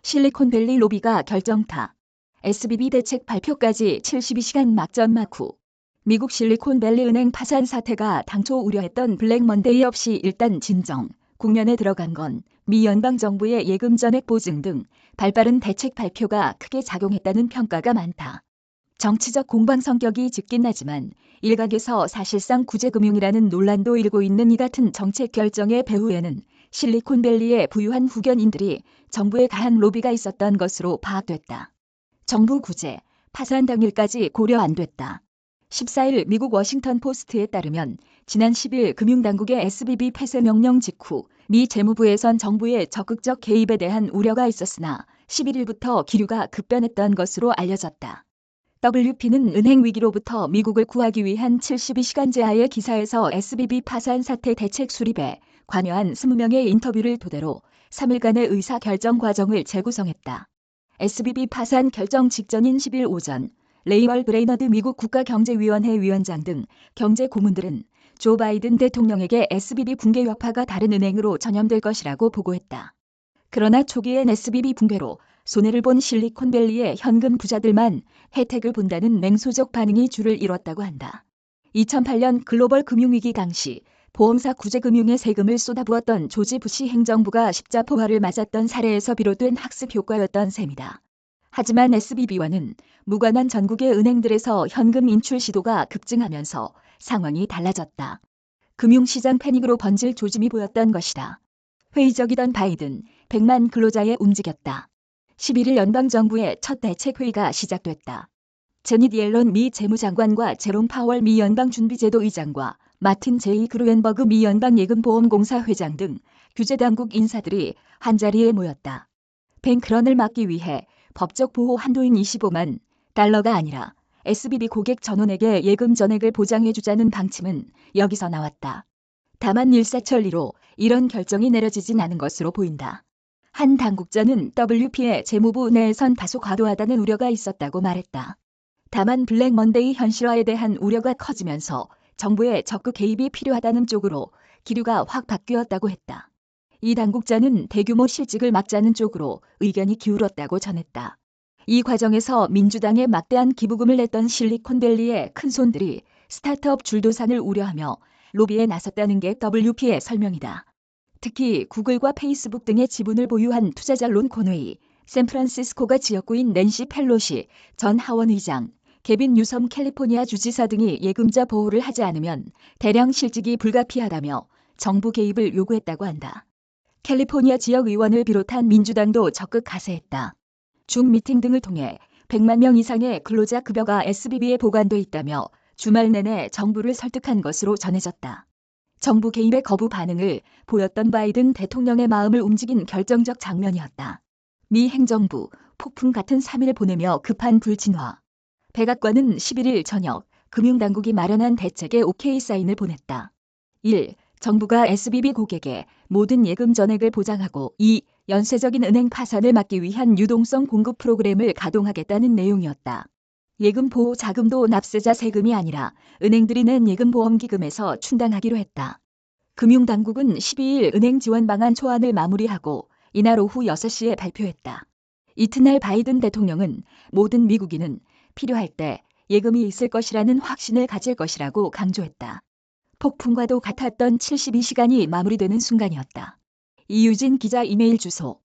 실리콘밸리 로비가 결정타. SVB 대책 발표까지 72시간 막전 막후. 미국 실리콘밸리 은행 파산 사태가 당초 우려했던 블랙 먼데이 없이 일단 진정 국면에 들어간 건 미 연방정부의 예금 전액 보증 등 발빠른 대책 발표가 크게 작용했다는 평가가 많다. 정치적 공방 성격이 짙긴 하지만 일각에서 사실상 구제금융이라는 논란도 일고 있는 이 같은 정책 결정의 배후에는 실리콘밸리의 부유한 후견인들이 정부에 가한 로비가 있었던 것으로 파악됐다. 정부 구제, 파산 당일까지 고려 안 됐다. 14일 미국 워싱턴 포스트에 따르면 지난 10일 금융당국의 SVB 폐쇄 명령 직후 미 재무부에선 정부의 적극적 개입에 대한 우려가 있었으나 11일부터 기류가 급변했던 것으로 알려졌다. WP는 은행 위기로부터 미국을 구하기 위한 72시간제 하의 기사에서 SVB 파산 사태 대책 수립에 관여한 20명의 인터뷰를 토대로 3일간의 의사 결정 과정을 재구성했다. SVB 파산 결정 직전인 10일 오전 레이멀 브레이너드 미국 국가경제위원회 위원장 등 경제 고문들은 조 바이든 대통령에게 SVB 붕괴 여파가 다른 은행으로 전염될 것이라고 보고했다. 그러나 초기엔 SVB 붕괴로 손해를 본 실리콘밸리의 현금 부자들만 혜택을 본다는 맹소적 반응이 줄을 이뤘다고 한다. 2008년 글로벌 금융위기 당시 보험사 구제금융에 세금을 쏟아부었던 조지 부시 행정부가 십자포화를 맞았던 사례에서 비롯된 학습 효과였던 셈이다. 하지만 SVB와는 무관한 전국의 은행들에서 현금 인출 시도가 급증하면서 상황이 달라졌다. 금융시장 패닉으로 번질 조짐이 보였던 것이다. 회의적이던 바이든, 100만 근로자에 움직였다. 11일 연방정부의 첫 대책회의가 시작됐다. 제닛 옐런 미 재무장관과 제롬 파월 미 연방준비제도 의장과 마틴 제이 그루엔버그 미 연방예금보험공사 회장 등 규제당국 인사들이 한자리에 모였다. 뱅크런을 막기 위해 법적 보호 한도인 25만 달러가 아니라 SVB 고객 전원에게 예금 전액을 보장해주자는 방침은 여기서 나왔다. 다만 일사천리로 이런 결정이 내려지진 않은 것으로 보인다. 한 당국자는 WP의 재무부 내에선 다소 과도하다는 우려가 있었다고 말했다. 다만 블랙 먼데이 현실화에 대한 우려가 커지면서 정부의 적극 개입이 필요하다는 쪽으로 기류가 확 바뀌었다고 했다. 이 당국자는 대규모 실직을 막자는 쪽으로 의견이 기울었다고 전했다. 이 과정에서 민주당에 막대한 기부금을 냈던 실리콘밸리의 큰손들이 스타트업 줄도산을 우려하며 로비에 나섰다는 게 WP의 설명이다. 특히 구글과 페이스북 등의 지분을 보유한 투자자 론 코노이, 샌프란시스코가 지역구인 낸시 펠로시 전 하원 의장, 개빈 뉴섬 캘리포니아 주지사 등이 예금자 보호를 하지 않으면 대량 실직이 불가피하다며 정부 개입을 요구했다고 한다. 캘리포니아 지역 의원을 비롯한 민주당도 적극 가세했다. 줌 미팅 등을 통해 100만 명 이상의 근로자 급여가 SVB에 보관돼 있다며 주말 내내 정부를 설득한 것으로 전해졌다. 정부 개입의 거부 반응을 보였던 바이든 대통령의 마음을 움직인 결정적 장면이었다. 미 행정부 폭풍 같은 3일 보내며 급한 불진화. 백악관은 11일 저녁 금융당국이 마련한 대책에 오케이 사인을 보냈다. 1. 정부가 SVB 고객에 모든 예금 전액을 보장하고 2. 연쇄적인 은행 파산을 막기 위한 유동성 공급 프로그램을 가동하겠다는 내용이었다. 예금 보호 자금도 납세자 세금이 아니라 은행들이 낸 예금보험기금에서 충당하기로 했다. 금융당국은 12일 은행 지원 방안 초안을 마무리하고 이날 오후 6시에 발표했다. 이튿날 바이든 대통령은 모든 미국인은 필요할 때 예금이 있을 것이라는 확신을 가질 것이라고 강조했다. 폭풍과도 같았던 72시간이 마무리되는 순간이었다. 이유진 기자 이메일 주소